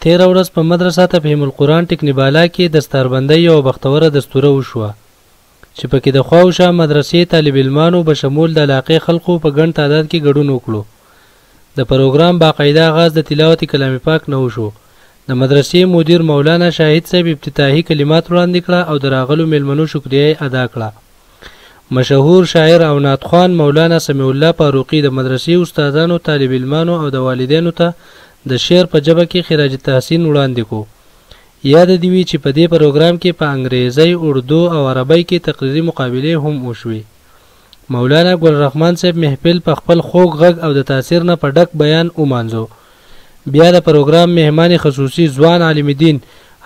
تیره ورځ په مدرسه تفهیم القرآن ټکنیبالا کې دستاربندۍ یوه بختوره دستوره وشوه چې پکې د خوا و شا مدرسې طالب علمانو به شمول د علاقې خلکو په ګڼ تعداد کې ګډون وکړو. د پروګرام باقاعده آغاز د تلاوت کلام پاک نه وشو. د مدرسې مدیر مولانا شاهد صاحب افتتاحي کلمات وړاندې کړه او د راغلو میلمنو شکریه ادا کړه. مشهور شاعر او نعتخوان مولانا سمیع الله فاروقي د مدرسې استادانو، طالب علمانو او د والدینو ته د شعر په ژبه کې خراج تحسین وړاندې کو. یاد دې وي چې په دې پروګرام کې په انګریزي، اردو او عربی کې تقریري مقابلې هم وشوې. مولانا ګل رحمان صاحب محفل په خپل خوږ غږ او د تاثیر نه په ډک بیان ومانځو. بیا د پروګرام مهمان خصوصي ځوان عالم دین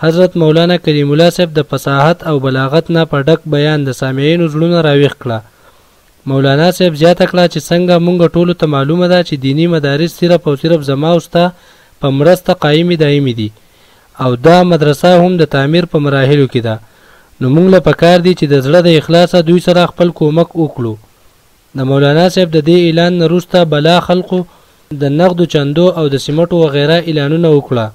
حضرت مولانا کریم الله صاحب د فصاحت او بلاغت نه په ډک بیان د سامعینو زړونه راویښ کړه. مولانا صاحب زیاته کړه چې څنګه مونږ ټولو ته معلومه ده چې دینی مدارس صرف او صرف زما او ستا په مرسته قایمي دایمي دي او دا مدرسه هم د تعمیر په مراحلو کې ده. نو مونږ له پکار دي چې د زړه د اخلاصه دوی سره خپل کومک وکړو. د مولانا صاحب د دې اعلان نه وروسته بلا خلکو د نقدو چندو او د سیمټو وغیره اعلانونه وکړه.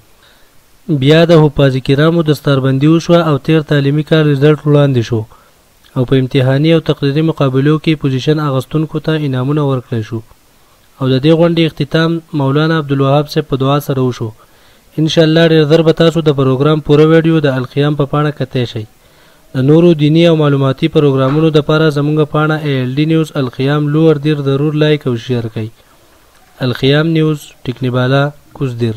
بیا د حفاظ کرامو دستاربندي وشوه او تیر تعلیمي کال رزلټ وړاندې شو او په امتحاني او تقریري مقابلو کې پوزیشن اغستونکو ته انعامونه ورکړل شو او د دې غونډې اختتام مولانا عبدالوهاب صاحب په دعا سره وشو. ان شاء الله ډېر ژر به تاسو د پروګرام پوره ویډیو د الخیام په پاڼه کتلی شئ. د نورو دینی او معلوماتي پروګرامونو دپاره زموږ پاڼه ALD نیوز الخیام لوړ دیر ضرور لایک او شیر کړئ. الخیام نیوز ټکنیبالا کوزدیر.